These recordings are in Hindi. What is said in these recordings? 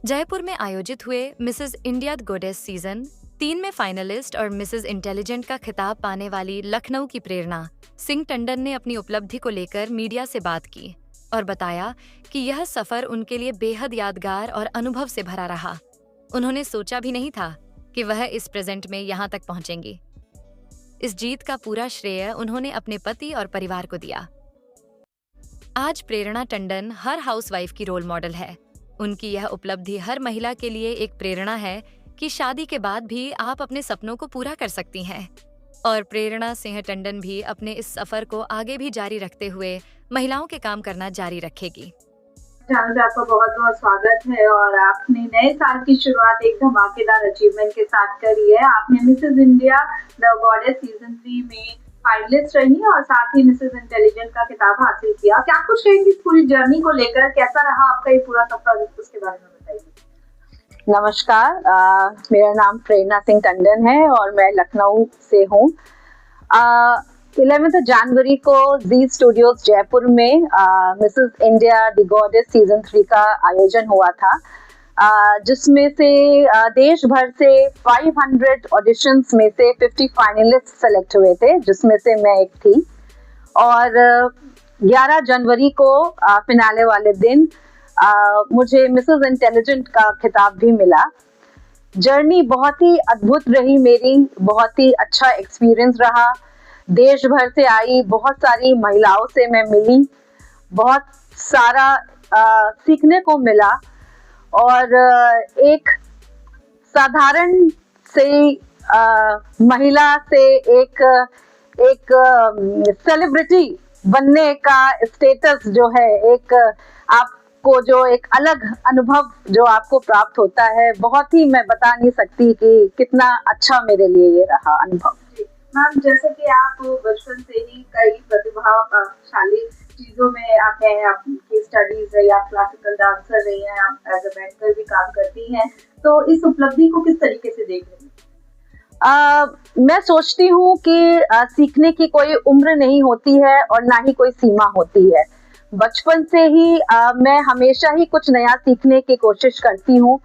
जयपुर में आयोजित हुए मिसेज इंडिया गॉडेस सीजन 3 में फाइनलिस्ट और मिसेज इंटेलिजेंट का खिताब पाने वाली लखनऊ की प्रेरणा सिंह टंडन ने अपनी उपलब्धि को लेकर मीडिया से बात की और बताया कि यह सफर उनके लिए बेहद यादगार और अनुभव से भरा रहा। उन्होंने सोचा भी नहीं था कि वह इस प्रेजेंट में यहाँ तक पहुंचेंगी। इस जीत का पूरा श्रेय उन्होंने अपने पति और परिवार को दिया। आज प्रेरणा टंडन हर हाउसवाइफ की रोल मॉडल है। उनकी यह उपलब्धि हर महिला के लिए एक प्रेरणा है कि शादी के बाद भी आप अपने सपनों को पूरा कर सकती हैं। और प्रेरणा सिंह टंडन भी अपने इस सफर को आगे भी जारी रखते हुए महिलाओं के काम करना जारी रखेगी। चैनल पे आपका बहुत बहुत स्वागत है और आपने नए साल की शुरुआत एक धमाकेदार अचीवमेंट के साथ करी है। आपने Mrs India the goddess season 3 में फाइनलिस्ट रही और साथ ही मिसेज इंटेलिजेंट का खिताब हासिल किया। क्या कुछ कहेंगी इस पूरी जर्नी को लेकर, कैसा रहा आपका ये पूरा सफर, उसके बारे में बताइए। नमस्कार, मेरा नाम प्रेरणा सिंह टंडन है और मैं लखनऊ से हूँ। 11 जनवरी को जी स्टूडियोज जयपुर में Mrs India the goddess season 3 का आयोजन हुआ था, जिसमें से देश भर से 500 ऑडिशंस में से 50 फाइनलिस्ट सेलेक्ट हुए थे, जिसमें से मैं एक थी। और 11 जनवरी को फिनाले वाले दिन मुझे मिसेस इंटेलिजेंट का खिताब भी मिला। जर्नी बहुत ही अद्भुत रही मेरी, बहुत ही अच्छा एक्सपीरियंस रहा। देश भर से आई बहुत सारी महिलाओं से मैं मिली, बहुत सारा सीखने को मिला और एक साधारण से महिला से एक सेलिब्रिटी बनने का स्टेटस जो है, एक आपको जो एक अलग अनुभव जो आपको प्राप्त होता है, बहुत ही मैं बता नहीं सकती कि कितना अच्छा मेरे लिए ये रहा अनुभव। मैम, जैसे कि आप बचपन से ही कई प्रतिभाशाली चीजों में आप हैं, आपकी स्टडीज रही, आप क्लासिकल डांसर रही हैं, आप एज अ बैंकर भी काम करती हैं, तो इस उपलब्धि को किस तरीके से देख रही हैं? मैं सोचती हूँ कि सीखने की कोई उम्र नहीं होती है और ना ही कोई सीमा होती है। बचपन से ही मैं हमेशा ही कुछ नया सीखने की कोशिश करती हूँ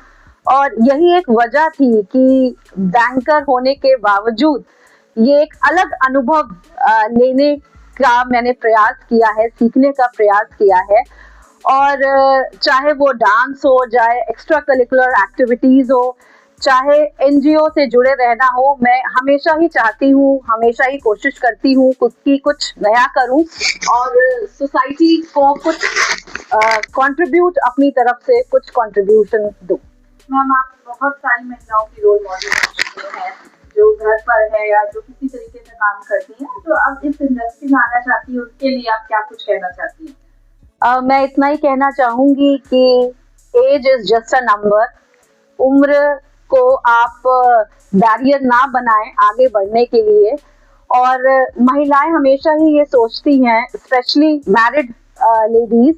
और यही एक वजह थी कि बैंकर होने के बावजूद ये एक अलग अनुभव लेने का मैंने प्रयास किया है, सीखने का प्रयास किया है। और चाहे वो डांस हो, चाहे एक्स्ट्रा करिकुलर एक्टिविटीज हो, चाहे एनजीओ से जुड़े रहना हो, मैं हमेशा ही चाहती हूँ, हमेशा ही कोशिश करती हूँ कि कुछ नया करूँ और सोसाइटी को कुछ कंट्रीब्यूट, अपनी तरफ से कुछ कंट्रीब्यूशन दूँ। मैम, आप बहुत सारी महिलाओं की रोल मॉडल बन चुके हैं, जो घर पर है या जो किसी तरीके से काम करती हैं, जो अब इस इंडस्ट्री में आना चाहती है, उसके लिए आप क्या कुछ कहना चाहती हैं? मैं इतना ही कहना चाहूंगी कि age is just a number. उम्र को आप बैरियर ना बनाएं आगे बढ़ने के लिए। और महिलाएं हमेशा ही ये सोचती हैं, स्पेशली मैरिड लेडीज,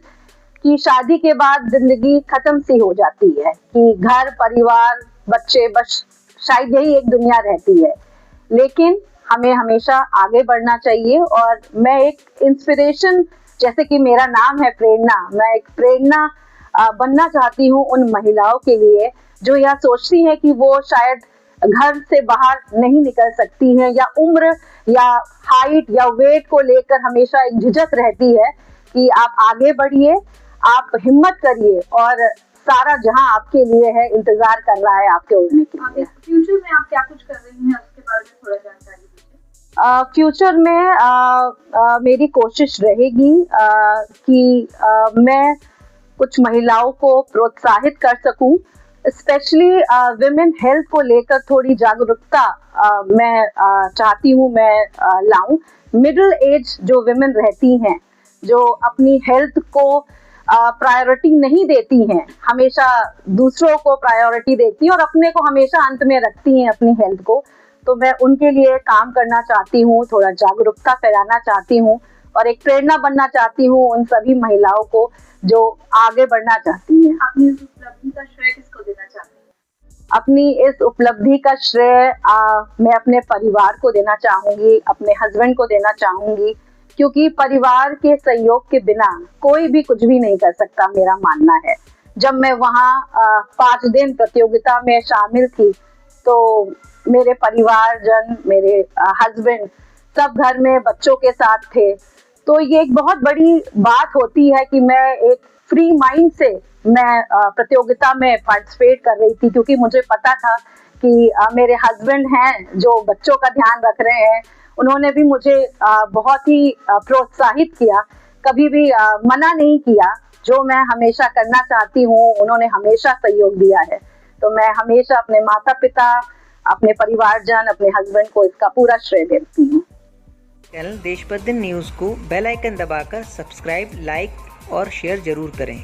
कि शादी के बाद जिंदगी खत्म सी हो जाती है, कि घर परिवार बच्चे बस शायद यही एक दुनिया रहती है। लेकिन हमें हमेशा आगे बढ़ना चाहिए और मैं एक इंस्पिरेशन, जैसे कि मेरा नाम है प्रेरणा, मैं एक प्रेरणा बनना चाहती हूँ उन महिलाओं के लिए जो यह सोचती हैं कि वो शायद घर से बाहर नहीं निकल सकती हैं, या उम्र या हाइट या वेट को लेकर हमेशा एक झिझक रहती है। कि आप आगे बढ़िए, आप हिम्मत करिए और सारा जहां आपके लिए है, इंतजार कर रहा है आपके उड़ने के लिए। फ्यूचर में आप क्या कुछ कर रही हैं, उसके बारे में थोड़ा जानकारी दीजिए। फ्यूचर में मेरी कोशिश रहेगी कि मैं कुछ महिलाओं को प्रोत्साहित कर सकूं, स्पेशली विमेन हेल्थ को लेकर थोड़ी जागरूकता मैं चाहती हूं मैं लाऊं। मिडिल एज जो विमेन रहती हैं, जो अपनी हेल्थ को प्रायोरिटी नहीं देती हैं, हमेशा दूसरों को प्रायोरिटी देती हैं और अपने को हमेशा अंत में रखती हैं, अपनी हेल्थ को, तो मैं उनके लिए काम करना चाहती हूँ, थोड़ा जागरूकता फैलाना चाहती हूँ और एक प्रेरणा बनना चाहती हूँ उन सभी महिलाओं को जो आगे बढ़ना चाहती हैं। अपनी इस उपलब्धि का श्रेय किसको देना चाहती हैं? अपनी इस उपलब्धि का श्रेय मैं अपने परिवार को देना चाहूंगी, अपने हस्बैंड को देना चाहूंगी, क्योंकि परिवार के सहयोग के बिना कोई भी कुछ भी नहीं कर सकता, मेरा मानना है। जब मैं वहाँ 5 दिन प्रतियोगिता में शामिल थी तो मेरे परिवारजन, मेरे हस्बैंड सब घर में बच्चों के साथ थे। तो ये एक बहुत बड़ी बात होती है कि मैं एक फ्री माइंड से मैं प्रतियोगिता में पार्टिसिपेट कर रही थी, क्योंकि मुझे पता था कि मेरे हस्बैंड हैं जो बच्चों का ध्यान रख रहे हैं, उन्होंने भी मुझे बहुत ही प्रोत्साहित किया, कभी भी मना नहीं किया। जो मैं हमेशा करना चाहती हूँ उन्होंने हमेशा सहयोग दिया है। तो मैं हमेशा अपने माता पिता, अपने परिवारजन, अपने हस्बैंड को इसका पूरा श्रेय देती हूँ। चैनल देशबंधन न्यूज़ को बेल आइकन दबाकर सब्सक्राइब, लाइक और शेयर जरूर करें।